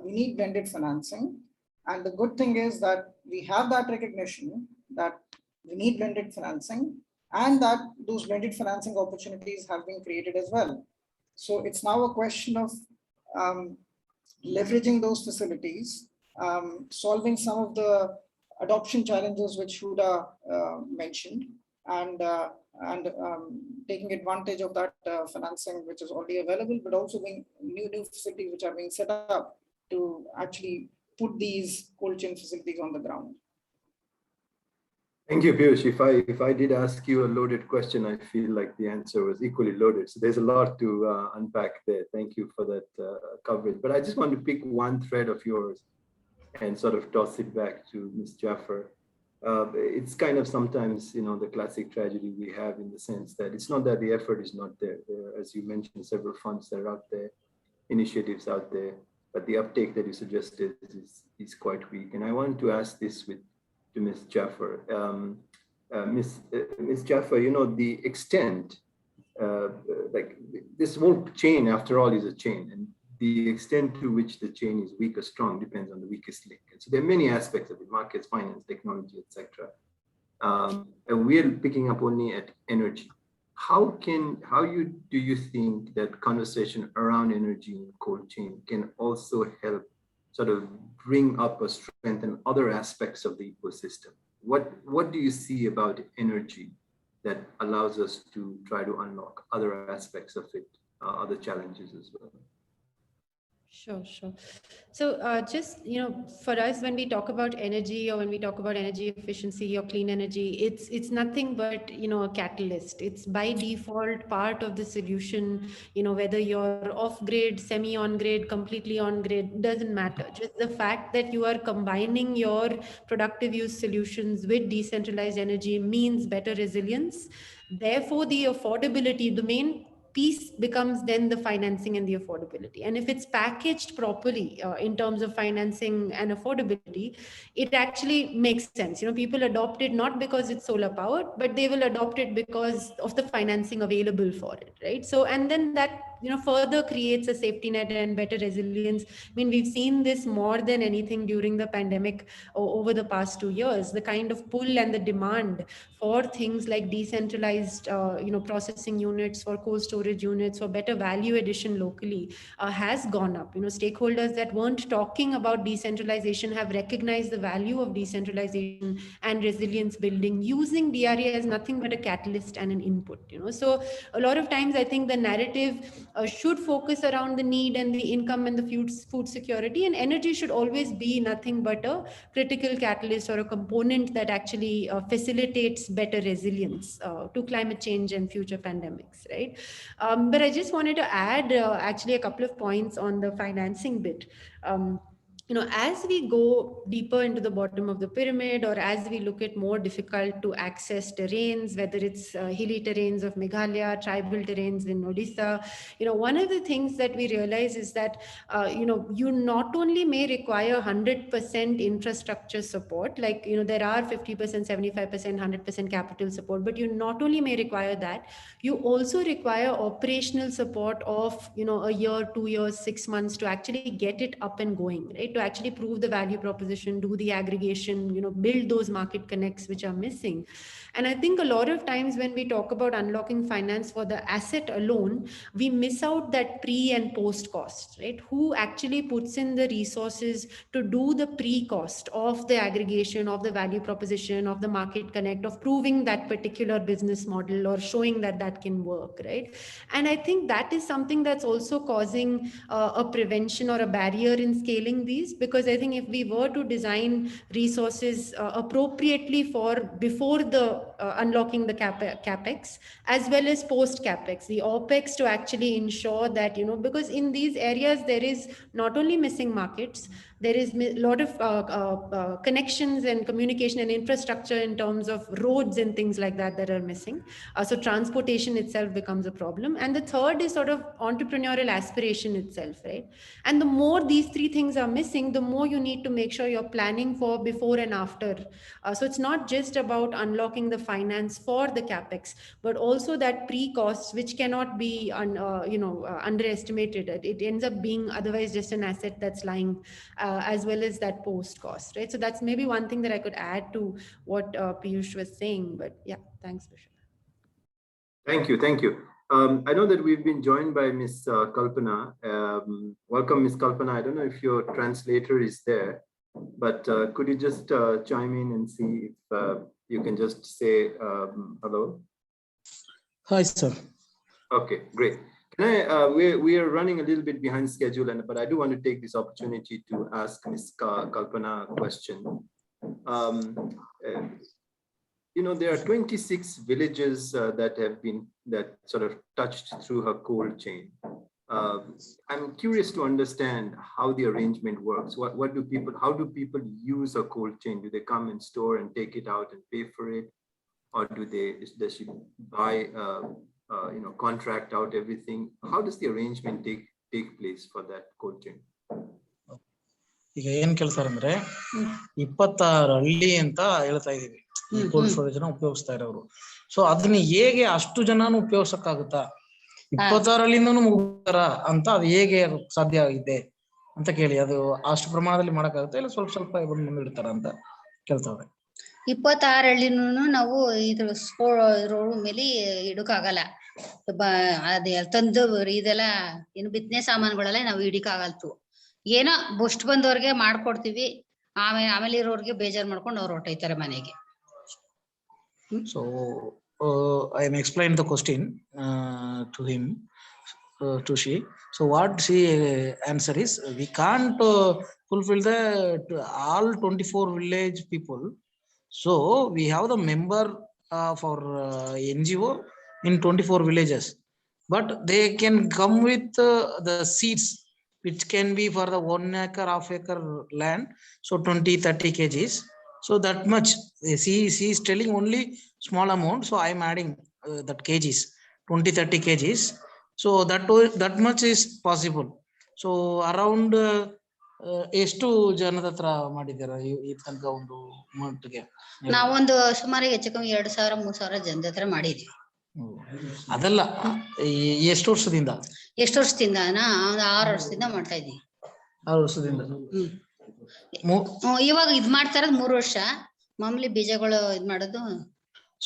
we need blended financing. And the good thing is that we have that recognition that we need blended financing, and that those blended financing opportunities have been created as well. So it's now a question of leveraging those facilities, solving some of the adoption challenges which Huda mentioned, and taking advantage of that financing which is already available, but also being new facilities which are being set up to actually put these cold chain facilities on the ground. Thank you, Piyush. If I did ask you a loaded question, I feel like the answer was equally loaded. So there's a lot to unpack there. Thank you for that coverage. But I just want to pick one thread of yours and sort of toss it back to Ms. Jaffer. It's kind of sometimes, the classic tragedy we have in the sense that it's not that the effort is not there. There are, as you mentioned, several funds that are out there, initiatives out there, but the uptake that you suggested is quite weak. And I want to ask this to Ms. Jaffer. Ms. Jaffer, the extent, like this whole chain, after all, is a chain, and the extent to which the chain is weak or strong depends on the weakest link. And so there are many aspects of it: markets, finance, technology, etc. And we're picking up only at energy. How do you think that conversation around energy and cold chain can also help sort of bring up or strengthen other aspects of the ecosystem? What do you see about energy that allows us to try to unlock other aspects of it, other challenges as well? Sure. So just, for us, when we talk about energy or when we talk about energy efficiency or clean energy, it's nothing but, a catalyst. It's by default part of the solution, whether you're off grid, semi on grid, completely on grid, doesn't matter. Just the fact that you are combining your productive use solutions with decentralized energy means better resilience. Therefore, the affordability, the main piece becomes then the financing and the affordability. And if it's packaged properly in terms of financing and affordability, it actually makes sense. People adopt it not because it's solar powered, but they will adopt it because of the financing available for it, right? So, and then that further creates a safety net and better resilience. I mean, we've seen this more than anything during the pandemic over the past 2 years, the kind of pull and the demand for things like decentralized, processing units, for cold storage units, for better value addition locally has gone up. Stakeholders that weren't talking about decentralization have recognized the value of decentralization and resilience building, using DRA as nothing but a catalyst and an input. So a lot of times I think the narrative should focus around the need and the income and the food security, and energy should always be nothing but a critical catalyst or a component that actually facilitates better resilience to climate change and future pandemics, right? But I just wanted to add actually a couple of points on the financing bit. As we go deeper into the bottom of the pyramid, or as we look at more difficult to access terrains, whether it's hilly terrains of Meghalaya, tribal terrains in Odisha, one of the things that we realize is that, you not only may require 100% infrastructure support, like, there are 50%, 75%, 100% capital support, but you not only may require that, you also require operational support of, a year, 2 years, 6 months to actually get it up and going, right? To actually prove the value proposition, do the aggregation, build those market connects which are missing. And I think a lot of times when we talk about unlocking finance for the asset alone, we miss out that pre and post cost, right? Who actually puts in the resources to do the pre-cost of the aggregation, of the value proposition, of the market connect, of proving that particular business model or showing that that can work, right? And I think that is something that's also causing a prevention or a barrier in scaling these, because I think if we were to design resources appropriately for before the unlocking the capex as well as post capex, the opex, to actually ensure that, because in these areas there is not only missing markets, there is a lot of connections and communication and infrastructure in terms of roads and things like that that are missing. So transportation itself becomes a problem. And the third is sort of entrepreneurial aspiration itself, right? And the more these three things are missing, the more you need to make sure you're planning for before and after. So it's not just about unlocking the finance for the capex, but also that pre-cost, which cannot be underestimated. It ends up being otherwise just an asset that's lying, as well as that post cost, right? So that's maybe one thing that I could add to what Piyush was saying. But yeah, thanks, Bishal. Thank you. Thank you. I know that we've been joined by Ms. Kalpana. Welcome, Ms. Kalpana. I don't know if your translator is there, but could you just chime in and see if you can just say hello? Hi, sir. Okay, great. Can I, we are running a little bit behind schedule, but I do want to take this opportunity to ask Ms. Kalpana a question. There are 26 villages that sort of touched through her cold chain. I'm curious to understand how the arrangement works. How do people use a cold chain? Do they come and store and take it out and pay for it? Or does she buy, contract out everything? How does the arrangement take place for that cold chain? ಈಗ ಏನ್ ಕೇಳ್ತಾರೆ ಅಂದ್ರೆ 26 ಹಳ್ಳಿ ಅಂತ ಹೇಳ್ತಾ ಇದೀವಿ ಈ cold storage ನ ಉಪಯೋಗಿಸ್ತಾ ಇರೋರು. ಸೊ ಅದನ್ನ ಹೇಗೆ ಅಷ್ಟು ಜನನು ಉಪಯೋಗಿಸಕ್ಕಾಗುತ್ತಾ, 26 ಹಳ್ಳಿಯಿಂದನೂ ಮುಗಿಸ್ತಾರ ಅಂತ ಅದು ಹೇಗೆ ಸಾಧ್ಯ ಆಗಿದೆ ಅಂತ ಕೇಳಿ, ಅದು ಅಷ್ಟು ಪ್ರಮಾಣದಲ್ಲಿ ಮಾಡಕ್ಕಾಗುತ್ತೆ ಇಲ್ಲ ಸ್ವಲ್ಪ ಸ್ವಲ್ಪ ಮುಂದಿಡ್ತಾರ ಅಂತ ಕೇಳ್ತಾವ್ರೆ. 26 ಹಳ್ಳಿನೂ ನಾವು ಇದ್ರ ರೋಡ್ ಮೇಲೆ ಇಡಕ್ಕಾಗಲ್ಲ. ಅದೇ ತಂದು ಇದೆಲ್ಲ ಏನು ಬಿತ್ತನೆ ಸಾಮಾನುಗಳೆಲ್ಲ ನಾವು ಇಡಕ್ಕಾಗಲ್ತು. ಏನೋ ಬುಸ್ಟ್ ಬಂದವ್ರಿಗೆ ಮಾಡ್ಕೊಡ್ತೀವಿ, ಆಮೇಲೆ ಇರೋರ್ಗೆ ಬೇಜಾರ್ ಮಾಡ್ಕೊಂಡು ಅವ್ರು ಹೊಟ್ಟೈತಾರೆ ಮನೆಗೆ. So I am explained the question to him, to she. So what she answer is, we can't fulfill the all 24 village people. So we have the member for NGO in 24 villages, but they can come with the seeds, which can be for the 1 acre, half acre land. So 20-30 kgs. So that much she is telling only small amount. So I am adding that kgs, 20-30 kgs. So that much is possible. So around ಎಷ್ಟು ಜನದ ಹತ್ರ ಮಾಡಿದ್ದೀರಾ ಈ ತನಕ ಒಂದು ಮಟ್ಟಿಗೆ? ನಾವೊಂದು ಸುಮಾರು ಹೆಚ್ಚು ಕಮ್ಮಿ 2000-3000 ಜನದ ಹತ್ರ ಮಾಡಿದ್ವಿ. ಅದಲ್ಲ ಎಷ್ಟು ವರ್ಷದಿಂದ? ಎಷ್ಟು ವರ್ಷದಿಂದ? ಒಂದು 6 ವರ್ಷದಿಂದ ಮಾಡ್ತಾ ಇದ್ದೀವಿ. 6 ವರ್ಷದಿಂದ. ಇವಾಗ ಇದ್ ಮಾಡ್ತಾ ಇರೋದು 3 ವರ್ಷ. ಮಾಮೂಲಿ ಬೀಜಗಳು ಇದ್ ಮಾಡೋದು.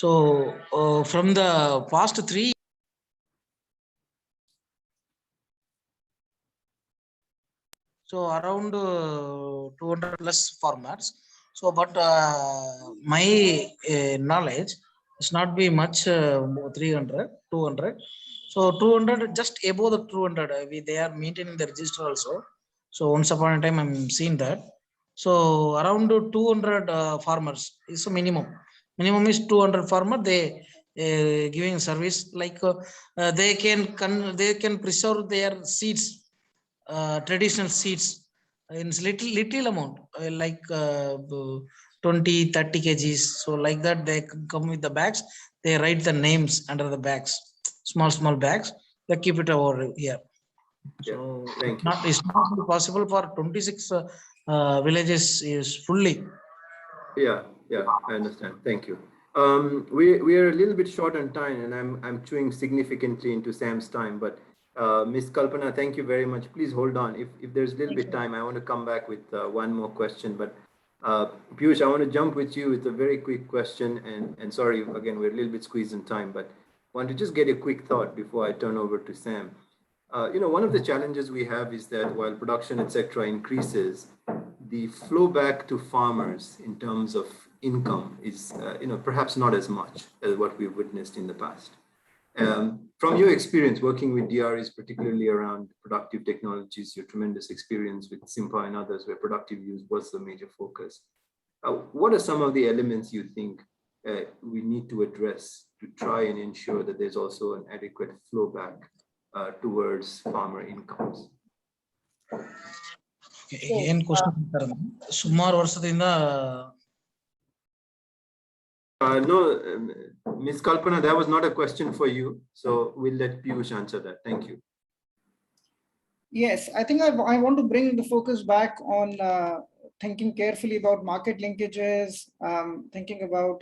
So from the past 3, so around 200 plus farmers. So but my knowledge is not be much, 300, 200. So 200, just above the 200, they are maintaining the register also. So once upon a time I'm seeing that. So around 200 farmers is a minimum. Minimum is 200 farmer. They giving service like they can preserve their seeds, traditional seeds in little amount, like 20-30 kgs. So like that they come with the bags. They write the names under the bags, small bags. They keep it over here. So it's not possible for 26 villages is fully. Yeah, I understand. Thank you. We are a little bit short on time, and I'm chewing significantly into Sam's time. But Ms. Kalpana, thank you very much. Please hold on. If there's a little bit time, I want to come back with one more question. But Piyush, I want to jump with you with a very quick question. And sorry, again, we're a little bit squeezed in time, but want to just get a quick thought before I turn over to Sam. One of the challenges we have is that while production, etc., increases, the flow back to farmers in terms of income is, perhaps not as much as what we've witnessed in the past. From your experience working with DREs, particularly around productive technologies, your tremendous experience with SIMPA and others where productive use was the major focus, what are some of the elements you think we need to address to try and ensure that there's also an adequate flow back towards farmer incomes? ಏನ್ question ಸುಮಾರು ವರ್ಷದಿಂದ? No, Ms. Kalpana, that was not a question for you. So we'll let Piyush answer that. Thank you. Yes, I think I want to bring the focus back on thinking carefully about market linkages, thinking about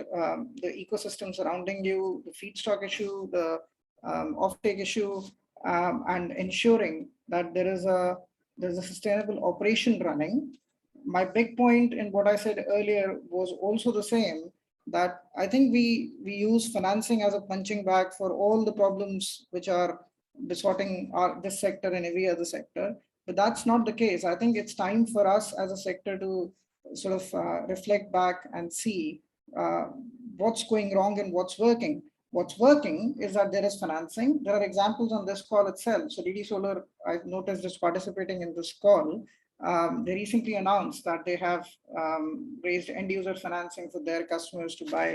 the ecosystem surrounding you, the feedstock issue, the offtake issue, and ensuring that there's a sustainable operation running. My big point in what I said earlier was also the same, that I think we use financing as a punching bag for all the problems which are distorting this sector and every other sector. But that's not the case. I think it's time for us as a sector to sort of reflect back and see what's going wrong and what's working. What's working is that there is financing. There are examples on this call itself. So DD Solar, I've noticed, is participating in this call. They recently announced that they have raised end user financing for their customers to buy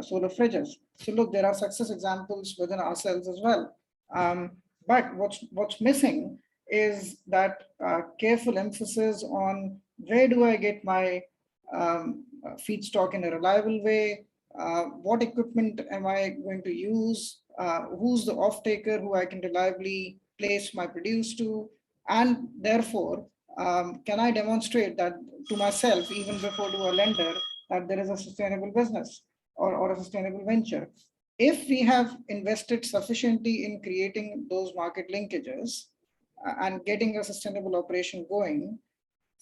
solar fridges. So look, there are success examples within ourselves as well. But what's missing is that careful emphasis on where do I get my feedstock in a reliable way, what equipment am I going to use, who's the off-taker who I can reliably place my produce to, and therefore can I demonstrate that to myself even before to a lender that there is a sustainable business or a sustainable venture. If we have invested sufficiently in creating those market linkages and getting a sustainable operation going,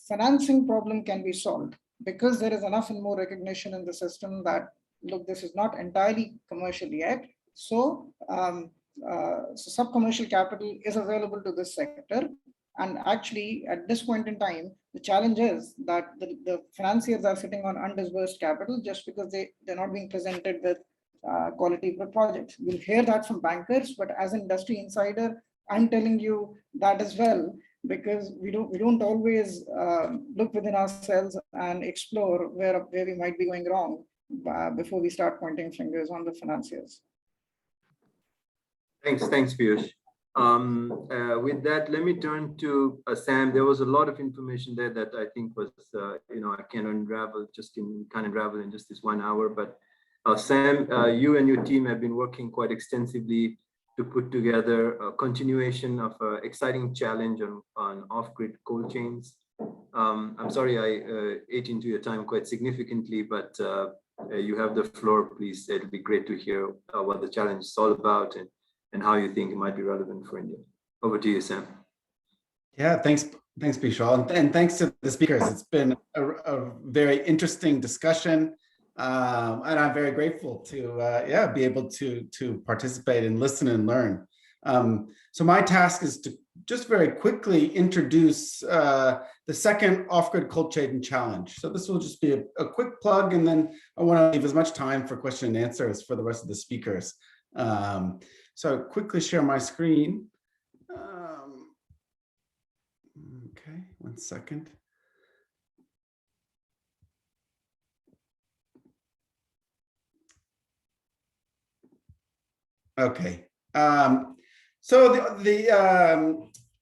financing problem can be solved because there is enough and more recognition in the system that, look, this is not entirely commercial yet. So, so sub-commercial capital is available to this sector. And actually, at this point in time, the challenge is that the financiers are sitting on undisbursed capital just because they're not being presented with quality projects. We'll hear that from bankers, but as an industry insider, I'm telling you that as well, because we don't always look within ourselves and explore where we might be going wrong before we start pointing fingers on the financiers. Thanks, Piyush. With that, let me turn to Sam. There was a lot of information there that I think was, I can't unravel in just this 1 hour. But Sam, you and your team have been working quite extensively to put together a continuation of an exciting challenge on off-grid cold chains. I'm sorry I ate into your time quite significantly, but you have the floor, please. It'll be great to hear what the challenge is all about and how you think it might be relevant for India. Over to you, Sam. Yeah, thanks, Bishal, and thanks to the speakers. It's been a very interesting discussion, and I'm very grateful to be able to participate and listen and learn. So my task is to just very quickly introduce the second Off-Grid Cold Chain Challenge. So this will just be a quick plug, and then I want to leave as much time for question and answers for the rest of the speakers. So I'll quickly share my screen. Okay, 1 second. Okay. So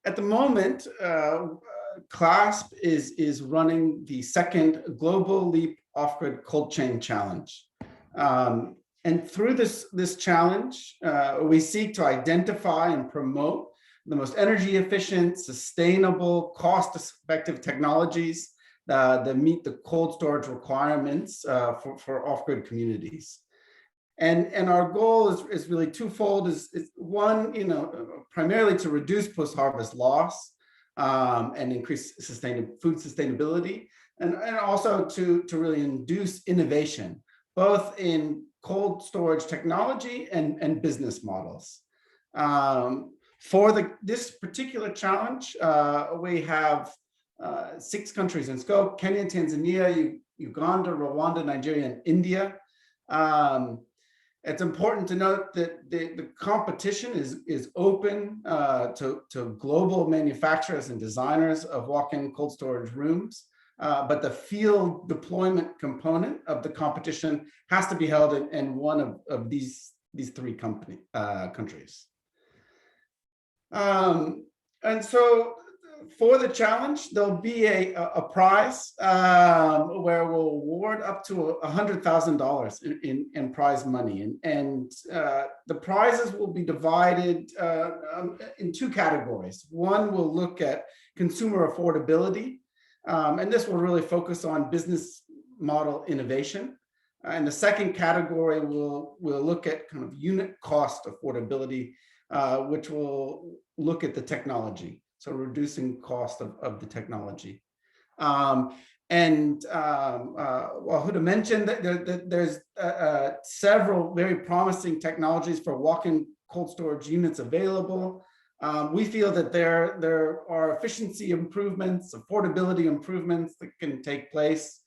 at the moment, CLASP is running the second Global LEAP Off-Grid Cold Chain Challenge. And through this challenge, we seek to identify and promote the most energy efficient, sustainable, cost-effective technologies that meet the cold storage requirements for off-grid communities. And our goal is really twofold. Is one, primarily to reduce post-harvest loss and increase food sustainability, and also to really induce innovation, both in cold storage technology and business models. For this particular challenge, we have 6 countries in scope: Kenya, Tanzania, Uganda, Rwanda, Nigeria, and India. It's important to note that the competition is open to global manufacturers and designers of walk-in cold storage rooms, but the field deployment component of the competition has to be held in one of these 3 countries. And so for the challenge, there'll be a prize where we'll award up to $100,000 in prize money. And the prizes will be divided in 2 categories. One will look at consumer affordability, and this will really focus on business model innovation. And the second category will look at kind of unit cost affordability, which will look at the technology. So reducing cost of the technology. While Huda mentioned that there's several very promising technologies for walk-in cold storage units available, we feel that there are efficiency improvements, affordability improvements that can take place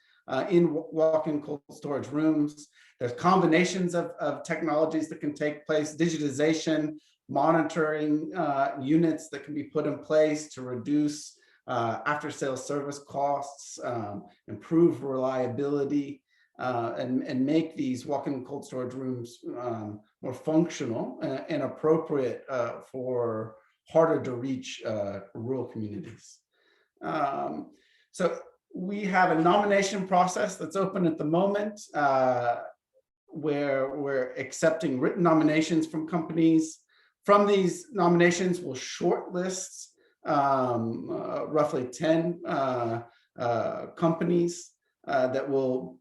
in walk-in cold storage rooms. There's combinations of technologies that can take place, digitization, monitoring units that can be put in place to reduce after-sales service costs, improve reliability, and make these walk-in cold storage rooms more functional and appropriate for harder to reach rural communities. So we have a nomination process that's open at the moment, where we're accepting written nominations from companies. From these nominations, we'll shortlist roughly 10 companies that will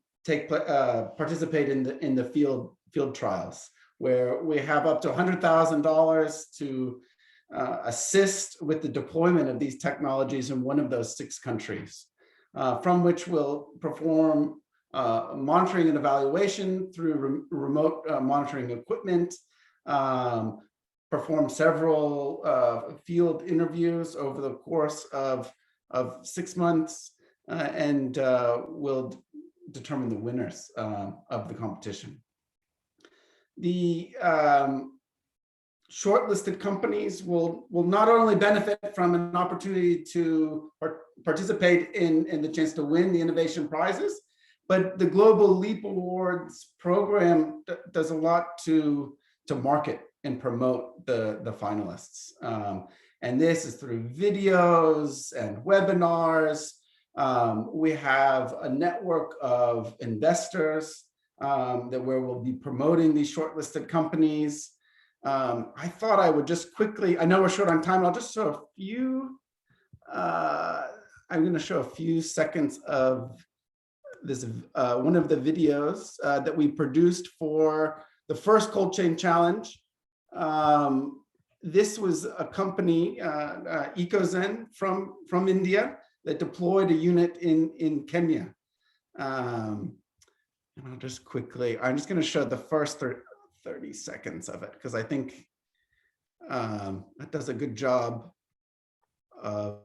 participate in the field trials, where we have up to $100,000 to assist with the deployment of these technologies in one of those 6 countries, from which we'll perform monitoring and evaluation through remote monitoring equipment, perform several field interviews over the course of 6 months, and we'll determine the winners of the competition. The shortlisted companies will not only benefit from an opportunity to participate in the chance to win the innovation prizes, but the Global LEAP Awards program does a lot to market and promote the finalists. And this is through videos and webinars. We have a network of investors where we'll be promoting these shortlisted companies. I thought I would just quickly, I know we're short on time, I'll just show a few I'm going to show a few seconds of this one of the videos that we produced for the first cold chain challenge. This was a company, EcoZen from India, that deployed a unit in Kenya. And I'll just quickly, I'm just going to show the first 30 seconds of it, because I think that does a good job of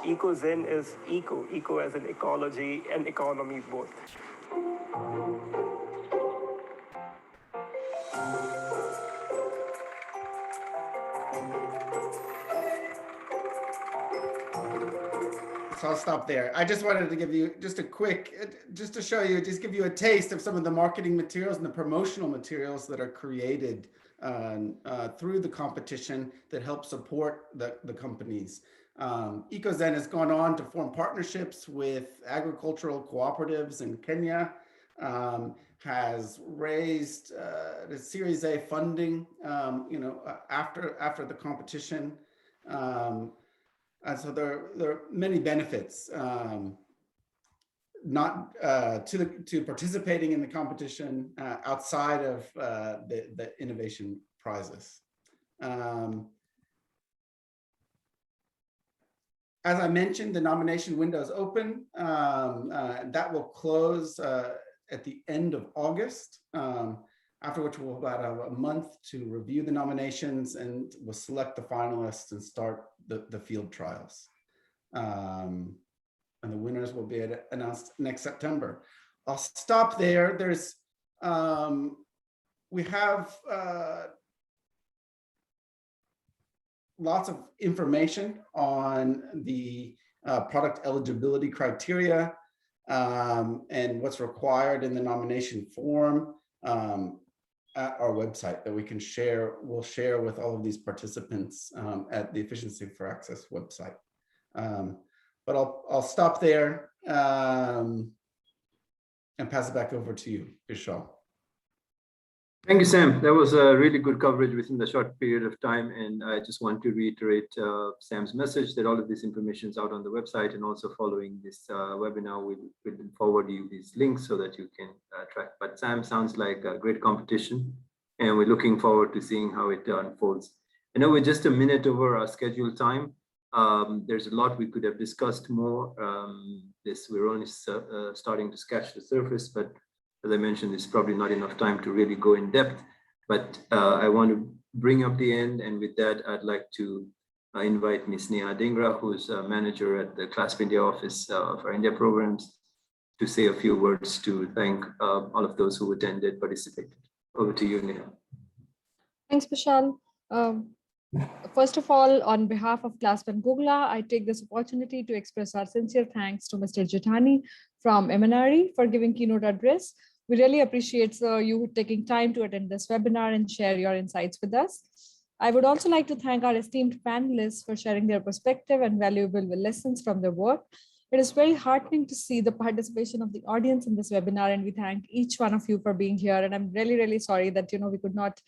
EcoZen is eco as an ecology and economy both. So I'll stop there. I just wanted to give you just a quick, just to show you, just give you a taste of some of the marketing materials and the promotional materials that are created through the competition that help support the companies. EcoZen has gone on to form partnerships with agricultural cooperatives in Kenya, has raised the Series A funding, after the competition. And so there are many benefits, to participating in the competition outside of the innovation prizes. As I mentioned, the nomination window is open. That will close at the end of August, after which we'll have a month to review the nominations, and we'll select the finalists and start the field trials. And the winners will be announced next September. I'll stop there. There's, we have lots of information on the product eligibility criteria and what's required in the nomination form at our website that we can share. We'll share with all of these participants at the Efficiency for Access website. But I'll stop there and pass it back over to you, Bishal. Thank you, Sam. That was a really good coverage within the short period of time. And I just want to reiterate Sam's message that all of this information is out on the website, and also following this webinar, we'll forward you these links so that you can track. But Sam, sounds like a great competition, and we're looking forward to seeing how it unfolds. I know we're just a minute over our scheduled time. There's a lot we could have discussed more. We're only starting to scratch the surface, but as I mentioned, there's probably not enough time to really go in depth, but I want to bring up the end. And with that, I'd like to invite Ms. Neha Dhingra, who's a manager at the CLASP India office of our India programs, to say a few words to thank all of those who attended, participated. Over to you, Neha. Thanks, Bishal. First of all, on behalf of CLASP and GOGLA, I take this opportunity to express our sincere thanks to Mr. Jethani from MNRE for giving keynote address. We really appreciate you taking time to attend this webinar and share your insights with us. I would also like to thank our esteemed panelists for sharing their perspective and valuable lessons from their work. It is very heartening to see the participation of the audience in this webinar, and we thank each one of you for being here. And I'm really, really sorry that we could not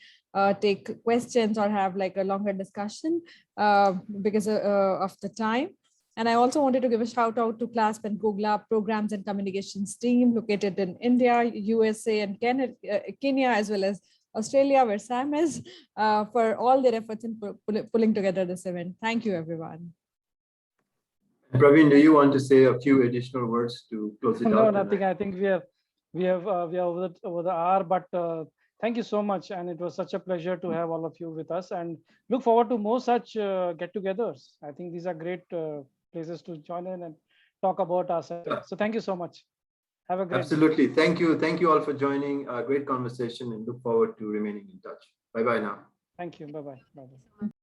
take questions or have like a longer discussion because of the time. And I also wanted to give a shout out to CLASP and GOGLA programs and communications team located in India, USA, and Kenya, as well as Australia, where Sam is, for all their efforts in pulling together this event. Thank you, everyone. Praviin, do you want to say a few additional words to close it out? No, nothing. I think we are over the hour, but thank you so much. And it was such a pleasure to have all of you with us, and look forward to more such get-togethers. I think these are great places to join in and talk about our sector. So thank you so much. Have a great day. Absolutely. Thank you. Thank you all for joining. Great conversation, and look forward to remaining in touch. Bye-bye now. Thank you. Bye-bye. Bye-bye.